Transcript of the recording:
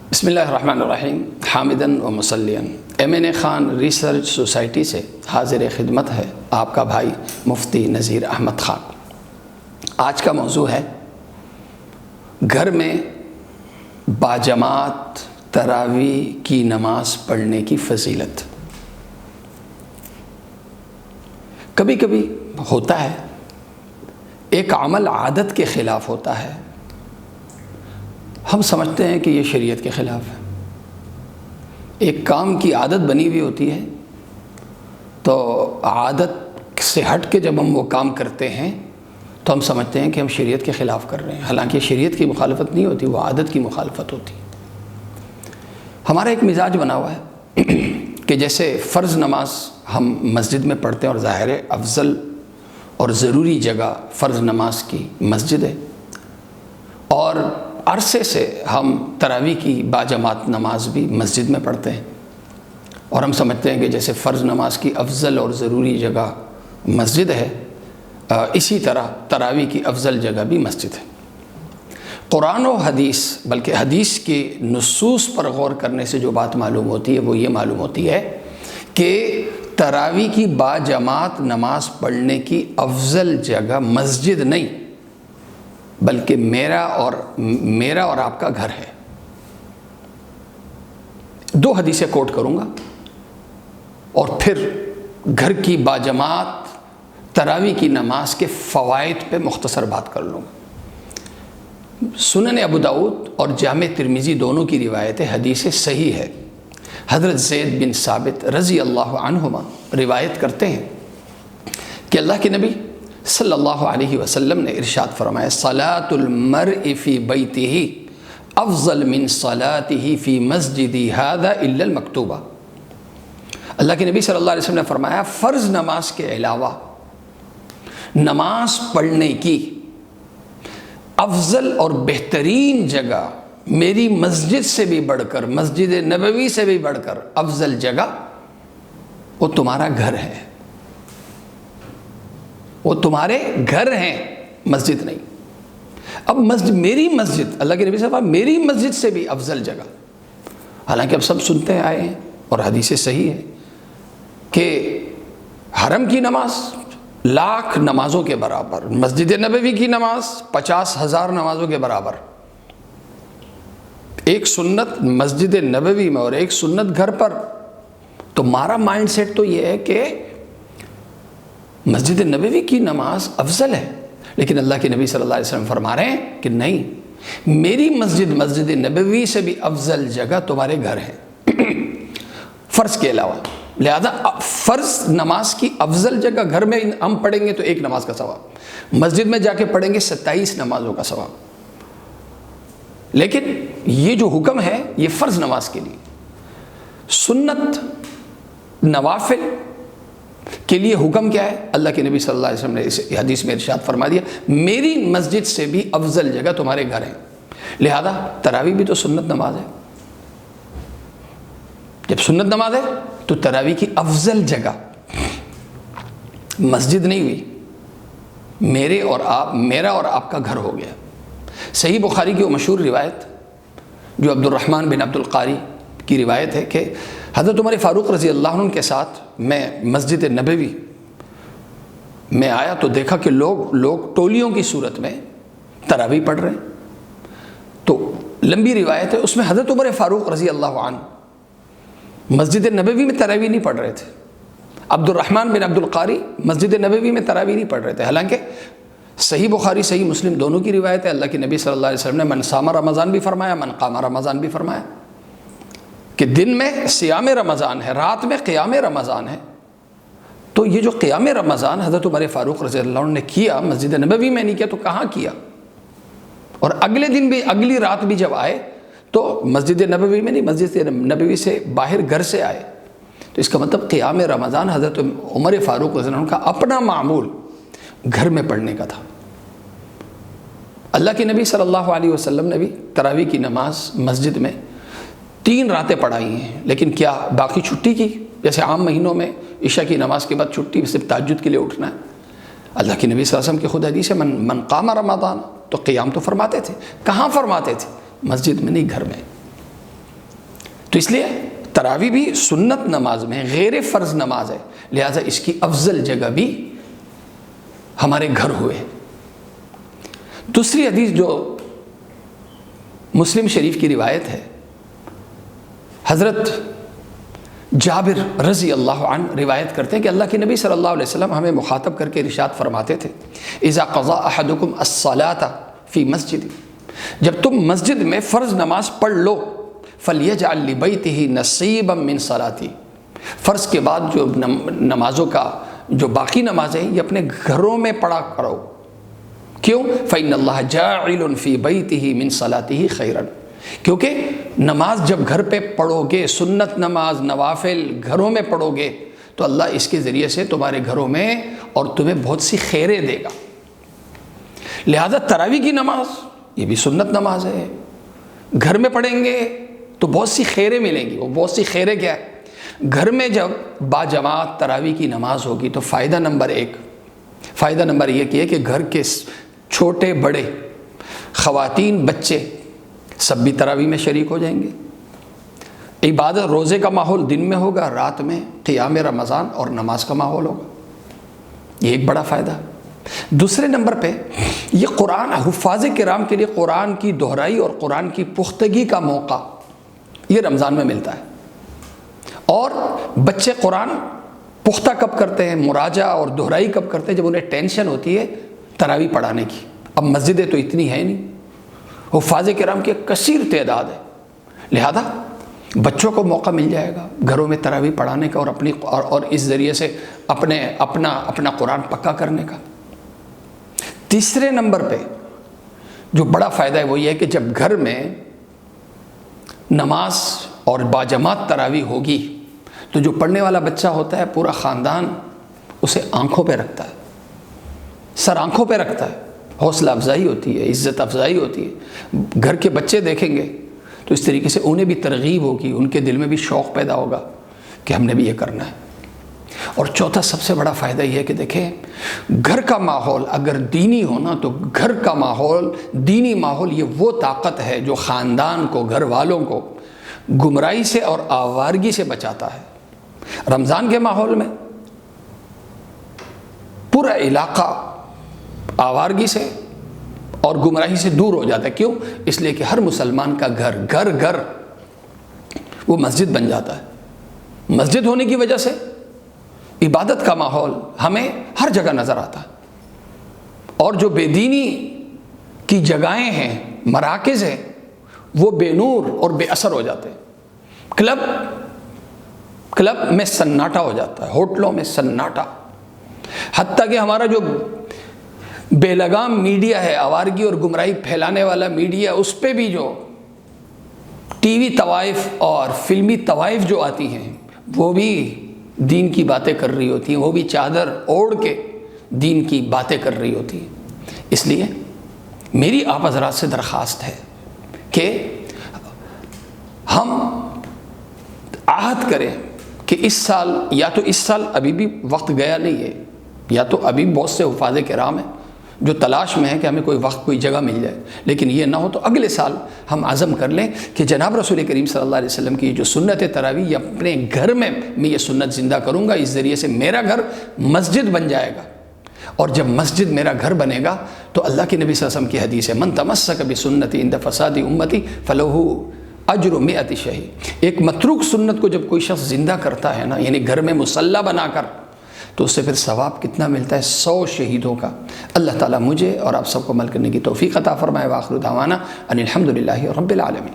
بسم اللہ الرحمن الرحیم حامدن و مسلین MN خان ریسرچ سوسائٹی سے حاضر خدمت ہے آپ کا بھائی مفتی نذیر احمد خان۔ آج کا موضوع ہے گھر میں باجماعت تراویح کی نماز پڑھنے کی فضیلت۔ کبھی کبھی ہوتا ہے ایک عمل عادت کے خلاف ہوتا ہے، ہم سمجھتے ہیں کہ یہ شریعت کے خلاف ہے۔ ایک کام کی عادت بنی ہوئی ہوتی ہے تو عادت سے ہٹ کے جب ہم وہ کام کرتے ہیں تو ہم سمجھتے ہیں کہ ہم شریعت کے خلاف کر رہے ہیں، حالانکہ شریعت کی مخالفت نہیں ہوتی، وہ عادت کی مخالفت ہوتی ہے۔ ہمارا ایک مزاج بنا ہوا ہے کہ جیسے فرض نماز ہم مسجد میں پڑھتے ہیں، اور ظاہر ہے افضل اور ضروری جگہ فرض نماز کی مسجد ہے، اور عرصے سے ہم تراویح کی باجماعت نماز بھی مسجد میں پڑھتے ہیں، اور ہم سمجھتے ہیں کہ جیسے فرض نماز کی افضل اور ضروری جگہ مسجد ہے، اسی طرح تراویح کی افضل جگہ بھی مسجد ہے۔ قرآن و حدیث بلکہ حدیث کے نصوص پر غور کرنے سے جو بات معلوم ہوتی ہے وہ یہ معلوم ہوتی ہے کہ تراویح کی باجماعت نماز پڑھنے کی افضل جگہ مسجد نہیں بلکہ میرا اور آپ کا گھر ہے۔ دو حدیثیں کوٹ کروں گا اور پھر گھر کی باجماعت تراویح کی نماز کے فوائد پہ مختصر بات کر لوں گا۔ سنن ابو داؤد اور جامع ترمذی دونوں کی روایت ہے، حدیث صحیح ہے۔ حضرت زید بن ثابت رضی اللہ عنہما روایت کرتے ہیں کہ اللہ کے نبی صلی اللہ علیہ وسلم نے ارشاد فرمایا، صلاۃ المرء فی بیتہ افضل من صلاتہ فی مسجدی ھذا الا المکتوبہ۔ اللہ کے نبی صلی اللہ علیہ وسلم نے فرمایا، فرض نماز کے علاوہ نماز پڑھنے کی افضل اور بہترین جگہ میری مسجد سے بھی بڑھ کر، مسجد نبوی سے بھی بڑھ کر افضل جگہ وہ تمہارا گھر ہے، وہ تمہارے گھر ہیں، مسجد نہیں۔ اب میری مسجد، اللہ کے نبی صلی اللہ علیہ وسلم میری مسجد سے بھی افضل جگہ، حالانکہ اب سب سنتے آئے ہیں اور حدیث صحیح ہے کہ حرم کی نماز لاکھ نمازوں کے برابر، مسجد نبوی کی نماز 50,000 نمازوں کے برابر۔ ایک سنت مسجد نبوی میں اور ایک سنت گھر پر، تو ہمارا مائنڈ سیٹ تو یہ ہے کہ مسجد نبوی کی نماز افضل ہے، لیکن اللہ کے نبی صلی اللہ علیہ وسلم فرما رہے ہیں کہ نہیں، میری مسجد نبوی سے بھی افضل جگہ تمہارے گھر ہے فرض کے علاوہ۔ لہذا فرض نماز کی افضل جگہ گھر میں ہم پڑھیں گے تو ایک نماز کا ثواب، مسجد میں جا کے پڑھیں گے 27 نمازوں کا ثواب۔ لیکن یہ جو حکم ہے یہ فرض نماز کے لیے، سنت نوافل کے لیے حکم کیا ہے؟ اللہ کے نبی صلی اللہ علیہ وسلم نے اس حدیث میں ارشاد فرما دیا، میری مسجد سے بھی افضل جگہ تمہارے گھر ہے۔ لہذا تراویح بھی تو سنت نماز ہے، جب سنت نماز ہے تو تراویح کی افضل جگہ مسجد نہیں ہوئی، میرا اور آپ کا گھر ہو گیا۔ صحیح بخاری کی وہ مشہور روایت جو عبد الرحمن بن عبد القاری کی روایت ہے کہ حضرت عمر فاروق رضی اللہ عنہ کے ساتھ میں مسجد نبوی میں آیا تو دیکھا کہ لوگ ٹولیوں کی صورت میں تراویح پڑھ رہے ہیں۔ تو لمبی روایت ہے، اس میں حضرت عمر فاروق رضی اللہ عنہ مسجد نبوی میں تراویح نہیں پڑھ رہے تھے، عبد الرحمن بن عبد القاری مسجد نبوی میں تراویح نہیں پڑھ رہے تھے، حالانکہ صحیح بخاری صحیح مسلم دونوں کی روایت ہے۔ اللہ کے نبی صلی اللہ علیہ وسلم نے من صام رمضان بھی فرمایا، من قام رمضان بھی فرمایا کہ دن میں صیام رمضان ہے، رات میں قیام رمضان ہے۔ تو یہ جو قیام رمضان حضرت عمر فاروق رضی اللہ عنہ نے کیا، مسجد نبوی میں نہیں کیا تو کہاں کیا؟ اور اگلے دن بھی، اگلی رات بھی جب آئے تو مسجد نبوی میں نہیں، مسجد نبوی سے باہر گھر سے آئے، تو اس کا مطلب قیام رمضان حضرت عمر فاروق رضی اللہ عنہ کا اپنا معمول گھر میں پڑھنے کا تھا۔ اللہ کے نبی صلی اللہ علیہ وسلم نے بھی تراویح کی نماز مسجد میں 3 راتیں پڑھائی ہیں، لیکن کیا باقی چھٹی کی؟ جیسے عام مہینوں میں عشاء کی نماز کے بعد چھٹی، صرف تہجد کے لیے اٹھنا ہے۔ اللہ کے نبی صلی اللہ علیہ وسلم کی خود حدیث ہے، من قام رمضان، تو قیام تو فرماتے تھے، کہاں فرماتے تھے؟ مسجد میں نہیں، گھر میں۔ تو اس لیے تراویح بھی سنت نماز میں غیر فرض نماز ہے، لہٰذا اس کی افضل جگہ بھی ہمارے گھر ہوئے۔ دوسری حدیث جو مسلم شریف کی روایت ہے، حضرت جابر رضی اللہ عنہ روایت کرتے ہیں کہ اللہ کے نبی صلی اللہ علیہ وسلم ہمیں مخاطب کر کے ارشاد فرماتے تھے، اذا قضا احدکم الصلاۃ فی مسجد، جب تم مسجد میں فرض نماز پڑھ لو، فلیجعل لبیتہ نصیبا من صلاتی، فرض کے بعد جو نمازوں کا جو باقی نمازیں یہ اپنے گھروں میں پڑھا کرو، کیوں؟ فإن اللہ جاعل فی بیتہ من صلاتہ خیرا، کیونکہ نماز جب گھر پہ پڑھو گے، سنت نماز نوافل گھروں میں پڑھو گے تو اللہ اس کے ذریعے سے تمہارے گھروں میں اور تمہیں بہت سی خیریں دے گا۔ لہذا تراویح کی نماز یہ بھی سنت نماز ہے، گھر میں پڑھیں گے تو بہت سی خیریں ملیں گی۔ وہ بہت سی خیریں کیا ہے؟ گھر میں جب باجماعت تراویح کی نماز ہوگی تو فائدہ نمبر یہ کہ گھر کے چھوٹے بڑے، خواتین، بچے سب بھی تراویح میں شریک ہو جائیں گے۔ عبادت روزے کا ماحول دن میں ہوگا، رات میں قیام رمضان اور نماز کا ماحول ہوگا، یہ ایک بڑا فائدہ۔ دوسرے نمبر پہ یہ قرآن حفاظ کرام کے لیے قرآن کی دہرائی اور قرآن کی پختگی کا موقع یہ رمضان میں ملتا ہے۔ اور بچے قرآن پختہ کب کرتے ہیں، مراجعہ اور دہرائی کب کرتے ہیں؟ جب انہیں ٹینشن ہوتی ہے تراویح پڑھانے کی۔ اب مسجدیں تو اتنی ہیں نہیں، حفاظ کرام کی کثیر تعداد ہے، لہذا بچوں کو موقع مل جائے گا گھروں میں تراویح پڑھانے کا اور اس ذریعے سے اپنا قرآن پکا کرنے کا۔ تیسرے نمبر پہ جو بڑا فائدہ ہے وہ یہ ہے کہ جب گھر میں نماز اور باجماعت تراویح ہوگی تو جو پڑھنے والا بچہ ہوتا ہے پورا خاندان اسے آنکھوں پہ رکھتا ہے، سر آنکھوں پہ رکھتا ہے، حوصلہ افزائی ہوتی ہے، عزت افزائی ہوتی ہے۔ گھر کے بچے دیکھیں گے تو اس طریقے سے انہیں بھی ترغیب ہوگی، ان کے دل میں بھی شوق پیدا ہوگا کہ ہم نے بھی یہ کرنا ہے۔ اور چوتھا سب سے بڑا فائدہ یہ ہے کہ دیکھیں گھر کا ماحول اگر دینی ہونا تو گھر کا ماحول، دینی ماحول، یہ وہ طاقت ہے جو خاندان کو، گھر والوں کو گمراہی سے اور آوارگی سے بچاتا ہے۔ رمضان کے ماحول میں پورا علاقہ آوارگی سے اور گمراہی سے دور ہو جاتا ہے، کیوں؟ اس لیے کہ ہر مسلمان کا گھر وہ مسجد بن جاتا ہے۔ مسجد ہونے کی وجہ سے عبادت کا ماحول ہمیں ہر جگہ نظر آتا ہے، اور جو بے دینی کی جگہیں ہیں، مراکز ہیں، وہ بے نور اور بے اثر ہو جاتے ہیں۔ کلب میں سناٹا ہو جاتا ہے، ہوٹلوں میں سناٹا، حتیٰ کہ ہمارا جو بے لگام میڈیا ہے، آوارگی اور گمراہی پھیلانے والا میڈیا، اس پہ بھی جو ٹی وی طوائف اور فلمی طوائف جو آتی ہیں وہ بھی دین کی باتیں کر رہی ہوتی ہیں، وہ بھی چادر اوڑھ کے دین کی باتیں کر رہی ہوتی ہیں۔ اس لیے میری آپ حضرات سے درخواست ہے کہ ہم عہد کریں کہ اس سال ابھی بھی وقت گیا نہیں ہے، یا تو ابھی بہت سے حفاظ کرام ہیں جو تلاش میں ہے کہ ہمیں کوئی وقت، کوئی جگہ مل جائے، لیکن یہ نہ ہو تو اگلے سال ہم عزم کر لیں کہ جناب رسول کریم صلی اللہ علیہ وسلم کی جو سنت تراویح، یہ اپنے گھر میں یہ سنت زندہ کروں گا، اس ذریعے سے میرا گھر مسجد بن جائے گا۔ اور جب مسجد میرا گھر بنے گا تو اللہ کے نبی صلی اللہ علیہ وسلم کی حدیث ہے، من تمسک بسنتی عند فساد امتی فلہ اجر 100 شہید۔ ایک متروک سنت کو جب کوئی شخص زندہ کرتا ہے نا، یعنی گھر میں مصلی بنا کر، تو اس سے پھر ثواب کتنا ملتا ہے؟ 100 شہیدوں کا۔ اللہ تعالیٰ مجھے اور آپ سب کو عمل کرنے کی توفیق عطا فرمائے۔ وآخر دعوانا ان الحمد للہ رب العالمین۔